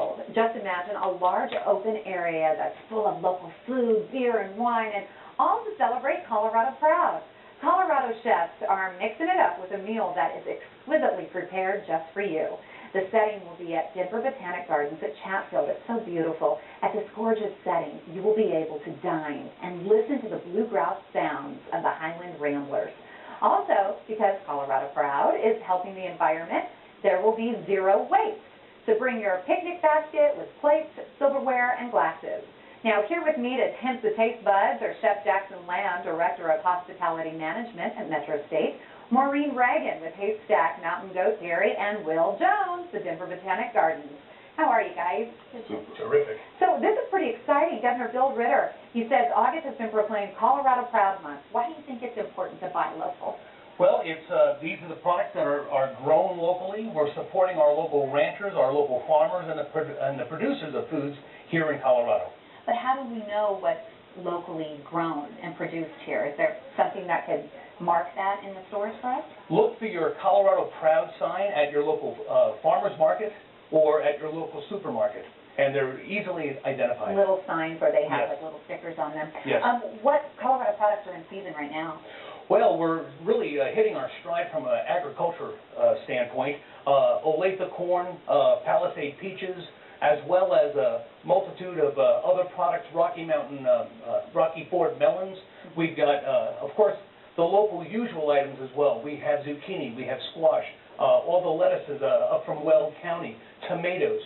field. Just imagine a large open area that's full of local food, beer, and wine, and all to celebrate Colorado Proud. Colorado chefs are mixing it up with a meal that is exquisitely prepared just for you. The setting will be at Denver Botanic Gardens at Chatfield. It's so beautiful. At this gorgeous setting, you will be able to dine and listen to the bluegrass sounds of the Highland Ramblers. Also, because Colorado Proud is helping the environment, there will be zero waste. So bring your picnic basket with plates, silverware, and glasses. Now, here with me to tempt the taste buds are Chef Jackson Lamb, Director of Hospitality Management at Metro State, Maureen Reagan with Haystack Mountain Goat Dairy, and Will Jones, the Denver Botanic Gardens. How are you guys? Terrific. So this is pretty exciting. Governor Bill Ritter, he says August has been proclaimed Colorado Proud Month. Why do you think it's important to buy local? Well, these are the products that are grown locally. We're supporting our local ranchers, our local farmers, and the producers of foods here in Colorado. But how do we know what's locally grown and produced here? Is there something that could mark that in the stores for us? Look for your Colorado Proud sign at your local farmer's market or at your local supermarket, and they're easily identified. Little signs where they have Yes. like little stickers on them. Yes. What Colorado products are in season right now? Well, we're really hitting our stride from an agriculture standpoint. Olathe corn, Palisade peaches, as well as a multitude of other products, Rocky Ford melons. We've got, of course, the local usual items as well. We have zucchini, we have squash, all the lettuces up from Weld County, tomatoes.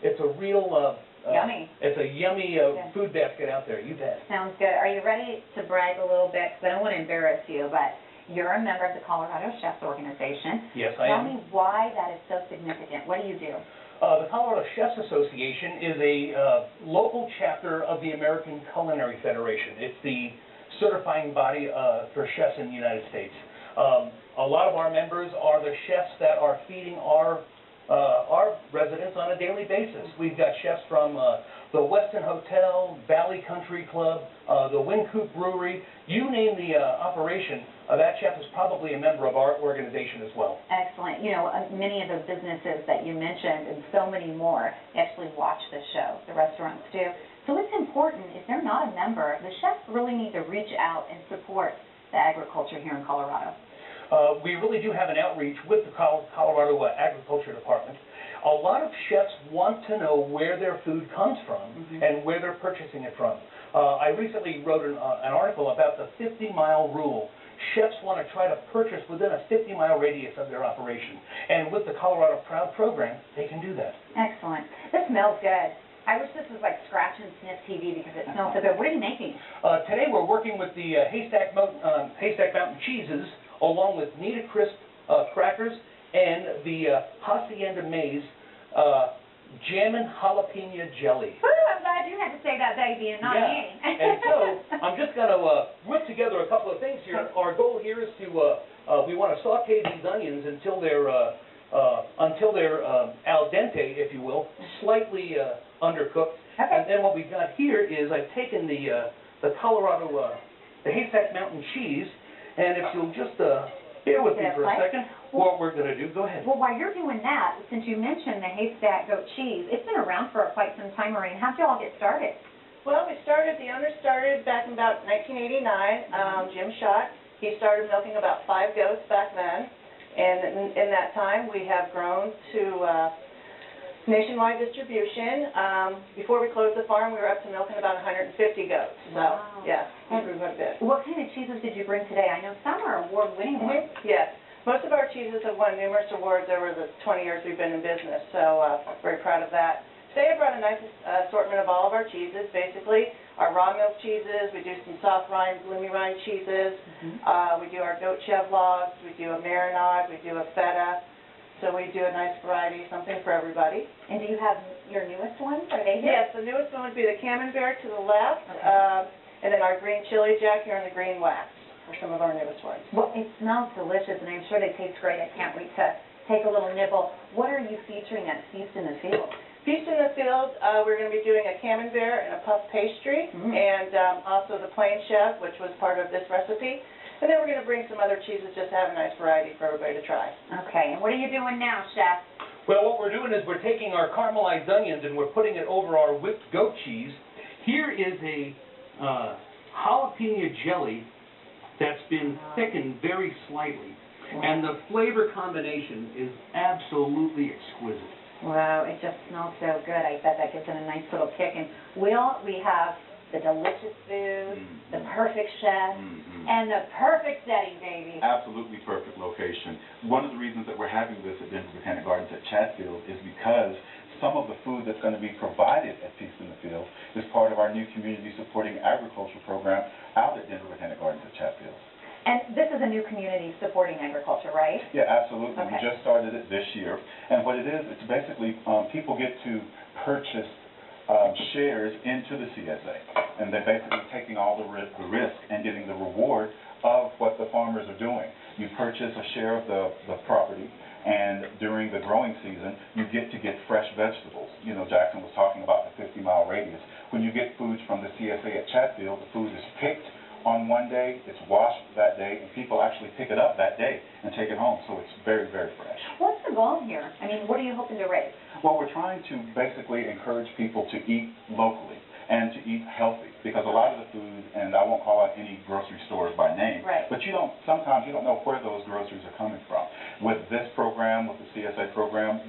It's a real Yummy. It's a yummy food basket out there, you bet. Sounds good. Are you ready to brag a little bit? Because I don't want to embarrass you, but you're a member of the Colorado Chefs Organization. Yes, I am. Tell me why that is so significant. What do you do? The Colorado Chefs Association is a local chapter of the American Culinary Federation. It's the certifying body for chefs in the United States. A lot of our members are the chefs that are feeding our residents on a daily basis. We've got chefs from the Westin Hotel, Valley Country Club, the Wynkoop Brewery. You name the operation, that chef is probably a member of our organization as well. Excellent. You know, many of those businesses that you mentioned and so many more actually watch the show. The restaurants do. So it's important, if they're not a member, the chefs really need to reach out and support the agriculture here in Colorado. We really do have an outreach with the Colorado Agriculture Department. A lot of chefs want to know where their food comes from and where they're purchasing it from. I recently wrote an article about the 50-mile rule. Chefs want to try to purchase within a 50-mile radius of their operation. And with the Colorado Proud program, they can do that. Excellent. This smells good. I wish this was like Scratch and Sniff TV because it smells so good. What are you making? Today we're working with the Haystack Mountain cheeses, along with Nita Crisp crackers and the Hacienda Maize Jammin Jalapeno jelly. Woo, I'm glad you had to say that, baby, and not me. And so I'm just going to whip together a couple of things here. Our goal here is to we want to saute these onions until they're al dente, if you will, slightly undercooked. Okay. And then what we've got here is I've taken the Colorado the Haystack Mountain cheese, and if you'll just bear with me for a second, what we're going to do. Go ahead. Well, while you're doing that, since you mentioned the Haystack goat cheese, it's been around for quite some time, Maureen. How'd you all get started? Well, the owner started back in about 1989, Jim Schott. He started milking about 5 goats back then, and in that time we have grown to nationwide distribution. Before we closed the farm, we were up to milking about 150 goats. So, yeah, we grew quite a bit. What kind of cheeses did you bring today? I know some are award-winning ones. Yes. Most of our cheeses have won numerous awards over the 20 years we've been in business, so very proud of that. Today I brought a nice assortment of all of our cheeses, basically. Our raw milk cheeses, we do some soft rind, bloomy rind cheeses, we do our goat chevlogs, we do a marinade, we do a feta. So we do a nice variety, something for everybody. And do you have your newest ones? Are they here? Yes, the newest one would be the Camembert to the left, and then our green chili jack here and the green wax are some of our newest ones. Well, it smells delicious, and I'm sure they taste great. I can't wait to take a little nibble. What are you featuring at Feast in the Field? Feast in the Field, we're going to be doing a Camembert and a puff pastry, and also the plain chef, which was part of this recipe. And then we're going to bring some other cheeses just to have a nice variety for everybody to try. Okay, and what are you doing now, Chef? Well, what we're doing is we're taking our caramelized onions and we're putting it over our whipped goat cheese. Here is a jalapeno jelly that's been thickened very slightly. And the flavor combination is absolutely exquisite. Wow, it just smells so good. I bet that gives it a nice little kick. And Will, we have the delicious food, the perfect chef, and the perfect setting, baby. Absolutely perfect location. One of the reasons that we're having this at Denver Botanic Gardens at Chatfield is because some of the food that's going to be provided at Feast in the Field is part of our new community supporting agriculture program out at Denver Botanic Gardens at Chatfield. And this is a new community supporting agriculture, right? Yeah, absolutely. Okay. We just started it this year. And what it is, it's basically people get to purchase shares into the CSA. And they're basically taking all the risk and getting the reward of what the farmers are doing. You purchase a share of the property, and during the growing season, you get to get fresh vegetables. You know, Jackson was talking about the 50-mile radius. When you get foods from the CSA at Chatfield, the food is picked on one day, it's washed that day, and people actually pick it up that day and take it home. So it's very, very fresh. What's the goal here? I mean, what are you hoping to raise? Well, we're trying to basically encourage people to eat locally and to eat healthy, because a lot of the food, and I won't call out any grocery stores by name, right, but sometimes you don't know where those groceries are coming from. With this program, with the CSA program,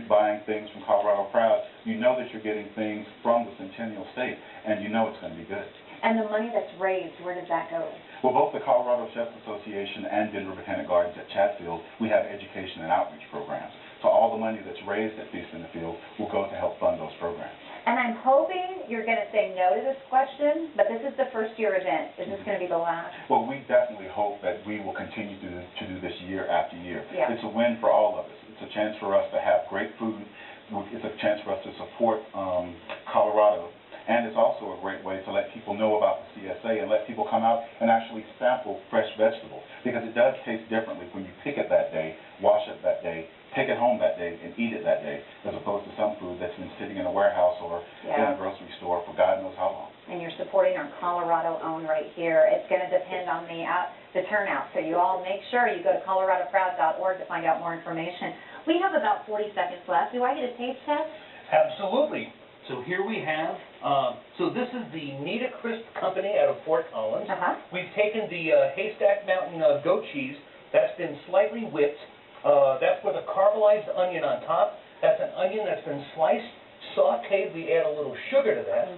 buying things from Colorado Proud, you know that you're getting things from the Centennial State, and you know it's going to be good. And the money that's raised, where does that go? Well, both the Colorado Chefs Association and Denver Botanic Gardens at Chatfield, we have education and outreach programs. So all the money that's raised at Feast in the Field will go to help fund those programs. And I'm hoping you're going to say no to this question, but this is the first-year event. Is this going to be the last? Well, we definitely hope that we will continue to do this year after year. Yeah. It's a win for all of us. It's a chance for us to have great food. It's a chance for us to support Colorado. And it's also a great way to let people know about the CSA and let people come out and actually sample fresh vegetables, because it does taste differently when you pick it that day, wash it that day, take it home that day, and eat it that day, as opposed to some food that's been sitting in a warehouse or in a grocery store for God knows how long. And you're supporting our Colorado own right here. It's going to depend on the turnout. So you all make sure you go to coloradoproud.org to find out more information. We have about 40 seconds left. Do I get a taste test? Absolutely. So here we have, so this is the Nita Crisp Company out of Fort Collins. We've taken the Haystack Mountain goat cheese that's been slightly whipped. That's with a caramelized onion on top. That's an onion that's been sliced, sauteed. We add a little sugar to that,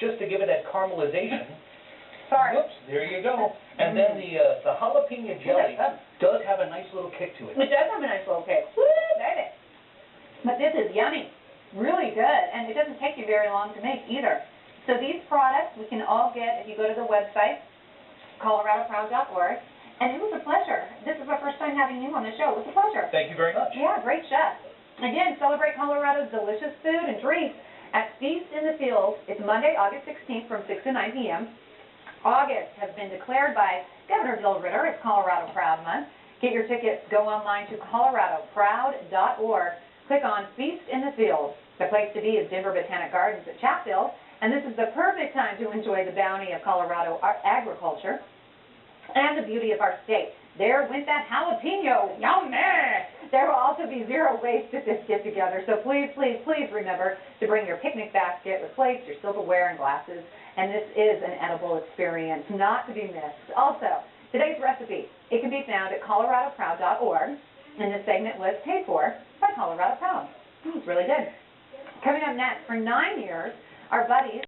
just to give it that caramelization. Sorry. Whoops, there you go. And then the jalapeno jelly does have a nice little kick to it. It does have a nice little kick. Woo, baby. But this is yummy. Really good, and it doesn't take you very long to make either. So these products we can all get if you go to the website, coloradoproud.org, and it was a pleasure. This is our first time having you on the show. It was a pleasure. Thank you very much. Yeah, great chef. Again, celebrate Colorado's delicious food and drinks at Feast in the Field. It's Monday, August 16th from 6 to 9 p.m. August has been declared by Governor Bill Ritter as Colorado Proud Month. Get your tickets. Go online to coloradoproud.org. Click on Feast in the Field. The place to be is Denver Botanic Gardens at Chatfield, and this is the perfect time to enjoy the bounty of Colorado agriculture and the beauty of our state. There went that jalapeno. Yum! There will also be zero waste at this get-together, so please, please, please remember to bring your picnic basket with plates, your silverware, and glasses, and this is an edible experience not to be missed. Also, today's recipe, it can be found at coloradoproud.org. And this segment was paid for by Colorado Proud. It's really good. Coming up next, for 9 years, our buddies